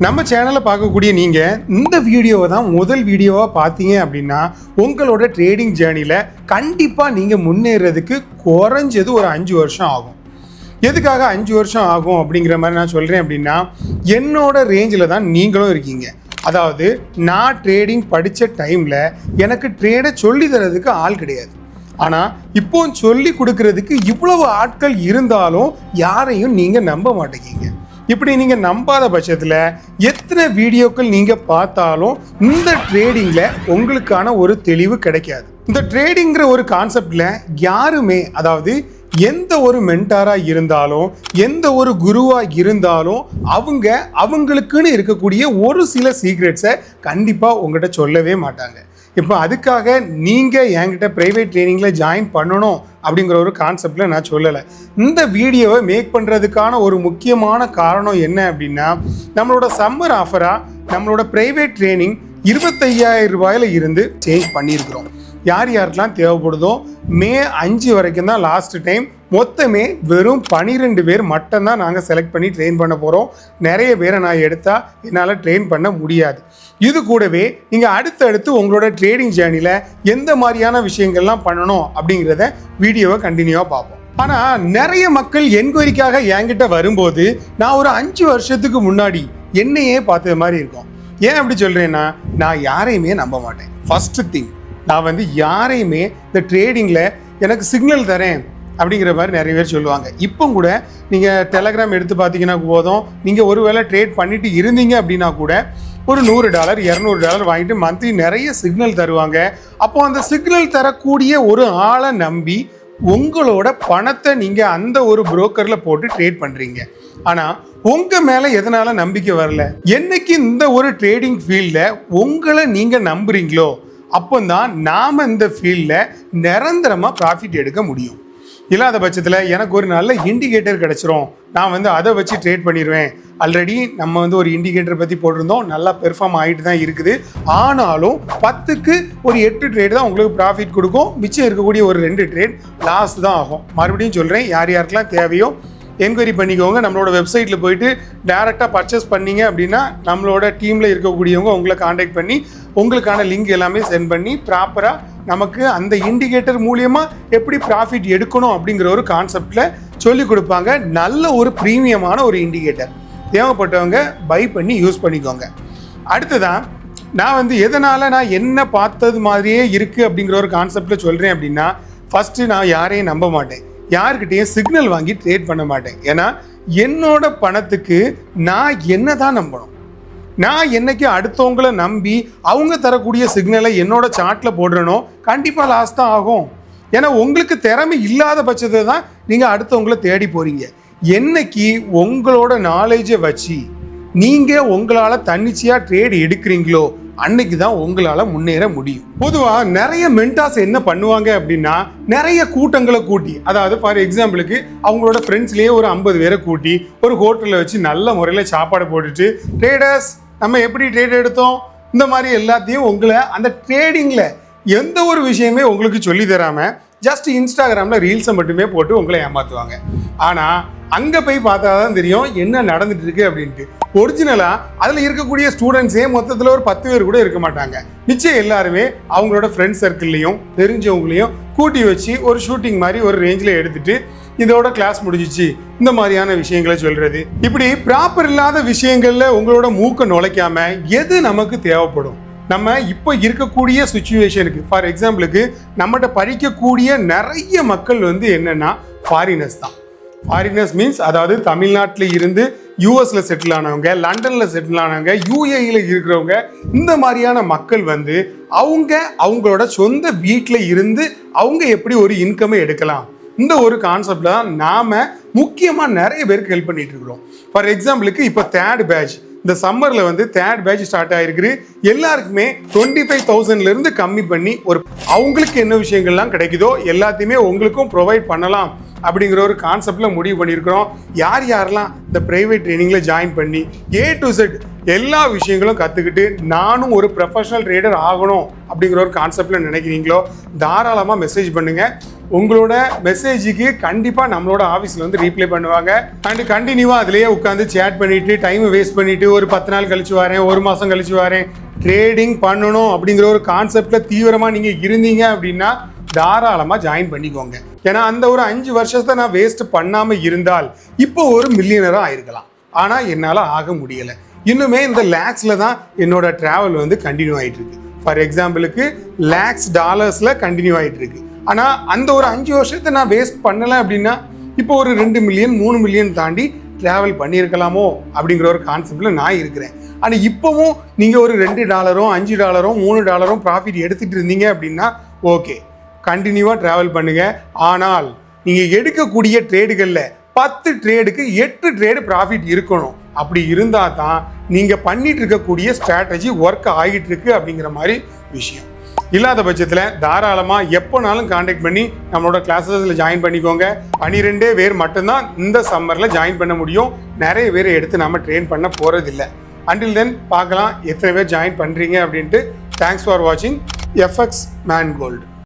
நம்ம சேனலை பார்க்கக்கூடிய நீங்கள் இந்த வீடியோவை தான் முதல் வீடியோவாக பார்த்தீங்க அப்படின்னா உங்களோட ட்ரேடிங் ஜேர்னியில் கண்டிப்பாக நீங்கள் முன்னேறதுக்கு குறைஞ்சது ஒரு 5 வருஷம் ஆகும். எதுக்காக 5 வருஷம் ஆகும் அப்படிங்கிற மாதிரி நான் சொல்கிறேன் அப்படின்னா, என்னோட ரேஞ்சில் தான் நீங்களும் இருக்கீங்க. அதாவது நான் ட்ரேடிங் படித்த டைமில் எனக்கு ட்ரேடை சொல்லி தரதுக்கு ஆள் கிடையாது. ஆனால் இப்போ சொல்லி கொடுக்கறதுக்கு இவ்வளவு ஆட்கள் இருந்தாலும் யாரையும் நீங்கள் நம்ப மாட்டேங்கிங்க. இப்படி நீங்கள் நம்பாத பட்சத்தில் எத்தனை வீடியோக்கள் நீங்கள் பார்த்தாலும் இந்த ட்ரேடிங்கில் உங்களுக்கான ஒரு தெளிவு கிடைக்காது. இந்த ட்ரேடிங்கிற ஒரு கான்செப்டில் யாருமே, அதாவது எந்த ஒரு மென்டாராக இருந்தாலும் எந்த ஒரு குருவாக இருந்தாலும் அவங்களுக்குன்னு இருக்கக்கூடிய ஒரு சில சீக்ரெட்ஸை கண்டிப்பாக உங்கள்கிட்ட சொல்லவே மாட்டாங்க. இப்போ அதுக்காக நீங்கள் என்கிட்ட ப்ரைவேட் ட்ரைனிங்கில் ஜாயின் பண்ணணும் அப்படிங்கிற ஒரு கான்செப்டில் நான் சொல்லலை. இந்த வீடியோவை மேக் பண்ணுறதுக்கான ஒரு முக்கியமான காரணம் என்ன அப்படின்னா, நம்மளோட சம்மர் ஆஃபராக நம்மளோட ப்ரைவேட் ட்ரைனிங் 25,000 ரூபாயில் இருந்து சேஞ்ச் பண்ணியிருக்கிறோம். யார் யாருக்கெல்லாம் தேவைப்படுதோ மே 5 வரைக்கும் தான் லாஸ்ட் டைம். மொத்தமே வெறும் 12 பேர் மட்டும்தான் நாங்கள் செலக்ட் பண்ணி ட்ரெயின் பண்ண போகிறோம். நிறைய பேரை நான் எடுத்தால் என்னால் ட்ரெயின் பண்ண முடியாது. இது கூடவே நீங்கள் அடுத்தடுத்து உங்களோட ட்ரேடிங் ஜேர்னியில் எந்த மாதிரியான விஷயங்கள்லாம் பண்ணணும் அப்படிங்கிறத வீடியோவை கண்டினியூவாக பார்ப்போம். ஆனால் நிறைய மக்கள் என்கொயரிக்காக என்கிட்ட வரும்போது நான் ஒரு 5 வருஷத்துக்கு முன்னாடி என்னையே பார்த்தது மாதிரி இருக்கும். ஏன் அப்படி சொல்கிறேன்னா, நான் யாரையுமே நம்ப மாட்டேன். ஃபஸ்ட்டு திங், நான் யாரையுமே இந்த ட்ரேடிங்கில் எனக்கு சிக்னல் தரேன் அப்படிங்கிற மாதிரி நிறைய பேர் சொல்லுவாங்க. இப்போ கூட நீங்கள் டெலகிராம் எடுத்து பார்த்தீங்கன்னா போதும், நீங்கள் ஒரு வேளை ட்ரேட் பண்ணிட்டு இருந்தீங்க அப்படின்னா கூட ஒரு $100 $200 வாங்கிட்டு மந்த்லி நிறைய சிக்னல் தருவாங்க. அப்போ அந்த சிக்னல் தரக்கூடிய ஒரு ஆளை நம்பி உங்களோட பணத்தை நீங்கள் அந்த ஒரு புரோக்கரில் போட்டு ட்ரேட் பண்ணுறீங்க. ஆனால் உங்கள் மேலே எதனால் நம்பிக்கை வரல? என்னைக்கு இந்த ஒரு ட்ரேடிங் ஃபீல்டில் உங்களை நீங்கள் நம்புறீங்களோ அப்போதான் நாம் இந்த ஃபீல்டில் நிரந்தரமாக ப்ராஃபிட் எடுக்க முடியும். இல்லாத பட்சத்தில் எனக்கு ஒரு நல்ல இண்டிகேட்டர் கிடச்சிரும், நான் அதை வச்சு ட்ரேட் பண்ணிடுவேன். ஆல்ரெடி நம்ம ஒரு இண்டிகேட்டர் பற்றி போட்டிருந்தோம், நல்லா பெர்ஃபார்ம் ஆகிட்டு தான் இருக்குது. ஆனாலும் 10க்கு ஒரு 8 ட்ரேட் தான் உங்களுக்கு ப்ராஃபிட் கொடுக்கும். மிச்சம் இருக்கக்கூடிய ஒரு 2 ட்ரேட் லாஸ் தான் ஆகும். மறுபடியும் சொல்கிறேன், யார் யாருக்கெல்லாம் தேவையோ என்கொயரி பண்ணிக்கோங்க. நம்மளோட வெப்சைட்டில் போயிட்டு டேரெக்டாக பர்ச்சேஸ் பண்ணிங்க அப்படின்னா நம்மளோட டீமில் இருக்கக்கூடியவங்க உங்களை காண்டாக்ட் பண்ணி உங்களுக்கான லிங்க் எல்லாமே சென்ட் பண்ணி ப்ராப்பராக நமக்கு அந்த இண்டிகேட்டர் மூலியமாக எப்படி ப்ராஃபிட் எடுக்கணும் அப்படிங்கிற ஒரு கான்செப்டில் சொல்லிக் கொடுப்பாங்க. நல்ல ஒரு ப்ரீமியமான ஒரு இண்டிகேட்டர் தேவைப்பட்டவங்க பை பண்ணி யூஸ் பண்ணிக்கோங்க. அடுத்ததான் நான் எதனால் நான் என்ன பார்த்தது மாதிரியே இருக்குது அப்படிங்கிற ஒரு கான்செப்டில் சொல்கிறேன் அப்படின்னா, ஃபஸ்ட்டு நான் யாரையும் நம்ப மாட்டேன், யாருக்கிட்டையும் சிக்னல் வாங்கி ட்ரேட் பண்ண மாட்டேன். ஏன்னா என்னோட பணத்துக்கு நான் என்ன தான் நம்பணும்? நான் என்னைக்கு அடுத்தவங்களை நம்பி அவங்க தரக்கூடிய சிக்னலை என்னோட சார்ட்டில் போடுறனோ கண்டிப்பாக லாஸ் தான் ஆகும். ஏன்னா உங்களுக்கு திறமை இல்லாத பட்சத்தை தான் நீங்கள் அடுத்தவங்களை தேடி போகிறீங்க. என்னைக்கு உங்களோட நாலேஜை வச்சு நீங்கள் உங்களால் தன்னிச்சையாக ட்ரேட் எடுக்கிறீங்களோ அன்னைக்கு தான் உங்களால் முன்னேற முடியும். பொதுவாக நிறைய மென்டாஸ் என்ன பண்ணுவாங்க அப்படின்னா, நிறைய கூட்டங்களை கூட்டி, அதாவது ஃபார் எக்ஸாம்பிளுக்கு அவங்களோட ஃப்ரெண்ட்ஸ்லேயே ஒரு 50 பேரை கூட்டி ஒரு ஹோட்டலில் வச்சு நல்ல முறையில் சாப்பாடு போட்டுட்டு, ட்ரேடர்ஸ் நம்ம எப்படி ட்ரேட் எடுத்தோம் இந்த மாதிரி எல்லாத்தையும் உங்களை அந்த ட்ரேடிங்கில் எந்த ஒரு விஷயமே உங்களுக்கு சொல்லி தராமல் ஜஸ்ட் இன்ஸ்டாகிராமில் ரீல்ஸை மட்டுமே போட்டு உங்களை ஏமாற்றுவாங்க. ஆனால் அங்கே போய் பார்த்தா தான் தெரியும் என்ன நடந்துட்டு இருக்கு அப்படின்ட்டு. ஒரிஜினலாக அதில் இருக்கக்கூடிய ஸ்டூடெண்ட்ஸே மொத்தத்தில் ஒரு 10 பேர் கூட இருக்க மாட்டாங்க. நிச்சயம் எல்லாருமே அவங்களோட ஃப்ரெண்ட்ஸ் சர்க்கிள்லையும் தெரிஞ்சவங்களையும் கூட்டி வச்சு ஒரு ஷூட்டிங் மாதிரி ஒரு ரேஞ்சில் எடுத்துட்டு இதோட கிளாஸ் முடிஞ்சிச்சு இந்த மாதிரியான விஷயங்களை சொல்றது. இப்படி ப்ராப்பர் இல்லாத விஷயங்கள்ல உங்களோட மூக்க நுழைக்காம எது நமக்கு தேவைப்படும், நம்ம இப்போ இருக்கக்கூடிய சுச்சுவேஷனுக்கு, ஃபார் எக்ஸாம்பிளுக்கு நம்மகிட்ட படிக்கக்கூடிய நிறைய மக்கள் என்னன்னா ஃபாரினர்ஸ் தான். ஃபாரினர்ஸ் மீன்ஸ் அதாவது தமிழ்நாட்டில் இருந்து யூஎஸ்ல செட்டில் ஆனவங்க, லண்டனில் செட்டில் ஆனவங்க, யூஏஇல இருக்கிறவங்க, இந்த மாதிரியான மக்கள் அவங்களோட சொந்த வீட்டில் இருந்து அவங்க எப்படி ஒரு இன்கமை எடுக்கலாம், இந்த ஒரு கான்செப்டில் தான் நாம் முக்கியமாக நிறைய பேருக்கு ஹெல்ப் பண்ணிட்டு இருக்கிறோம். ஃபார் எக்ஸாம்பிளுக்கு இப்போ தேர்ட் பேட்ச் இந்த சம்மரில் தேர்ட் பேட்ச் ஸ்டார்ட் ஆகிருக்கு. எல்லாருக்குமே 25,000லேருந்து கம்மி பண்ணி அவங்களுக்கு என்ன விஷயங்கள்லாம் கிடைக்குதோ எல்லாத்தையுமே உங்களுக்கும் ப்ரொவைட் பண்ணலாம் அப்படிங்கிற ஒரு கான்செப்டில் முடிவு பண்ணியிருக்கிறோம். யார் யாரெல்லாம் இந்த ப்ரைவேட் ட்ரைனிங்கில் ஜாயின் பண்ணி A to Z எல்லா விஷயங்களும் கற்றுக்கிட்டு நானும் ஒரு ப்ரொஃபஷனல் ட்ரேடர் ஆகணும் அப்படிங்கிற ஒரு கான்செப்டில் நினைக்கிறீங்களோ தாராளமாக மெசேஜ் பண்ணுங்கள். உங்களோட மெசேஜுக்கு கண்டிப்பாக நம்மளோட ஆஃபீஸில் வந்து ரீப்ளை பண்ணுவாங்க. அண்ட் கண்டினியூவாக அதிலேயே உட்காந்து சேட் பண்ணிவிட்டு டைமை வேஸ்ட் பண்ணிவிட்டு ஒரு 10 நாள் கழிச்சு வரேன், ஒரு மாதம் கழிச்சு வரேன், ட்ரேடிங் பண்ணணும் அப்படிங்கிற ஒரு கான்செப்டில் தீவிரமாக நீங்கள் இருந்தீங்க அப்படின்னா தாராளமாக ஜாயின் பண்ணிக்கோங்க. ஏன்னா அந்த ஒரு 5 வருஷத்தை நான் வேஸ்ட் பண்ணாமல் இருந்தால் இப்போ ஒரு மில்லியனராக ஆயிருக்கலாம். ஆனால் என்னால் ஆக முடியலை. இன்னுமே இந்த லேக்ஸில் தான் என்னோட ட்ராவல் வந்து கண்டினியூ ஆகிட்டு இருக்கு. ஃபார் எக்ஸாம்பிளுக்கு லேக்ஸ் டாலர்ஸில் கண்டினியூ ஆகிட்டு இருக்கு. ஆனால் அந்த ஒரு 5 வருஷத்தை நான் வேஸ்ட் பண்ணலை அப்படின்னா இப்போ ஒரு 2 மில்லியன் 3 மில்லியன் தாண்டி ட்ராவல் பண்ணியிருக்கலாமோ அப்படிங்கிற ஒரு கான்செப்டில் நான் இருக்கிறேன். ஆனால் இப்போவும் நீங்கள் ஒரு $2 $5 $3 ப்ராஃபிட் எடுத்துகிட்டு இருந்தீங்க அப்படின்னா ஓகே, கண்டினியூவாக ட்ராவல் பண்ணுங்கள். ஆனால் நீங்கள் எடுக்கக்கூடிய ட்ரேடுகளில் 10 ட்ரேடுக்கு 8 ட்ரேடு ப்ராஃபிட் இருக்கணும். அப்படி இருந்தால் தான் நீங்கள் பண்ணிட்டு இருக்கக்கூடிய ஸ்ட்ராட்டஜி ஒர்க் ஆகிட்டு இருக்கு அப்படிங்கிற மாதிரி விஷயம். இல்லாத பட்சத்தில் தாராளமாக எப்போனாலும் காண்டாக்ட் பண்ணி நம்மளோட கிளாஸஸில் ஜாயின் பண்ணிக்கோங்க. 12 பேர் மட்டும்தான் இந்த சம்மரில் ஜாயின் பண்ண முடியும். நிறைய பேரை எடுத்து நம்ம ட்ரெயின் பண்ண போகிறதில்ல. அண்டில் தென் பார்க்கலாம் எத்தனை பேர் ஜாயின் பண்ணுறீங்க அப்படின்ட்டு. தேங்க்ஸ் ஃபார் வாட்சிங் FX Man Gold.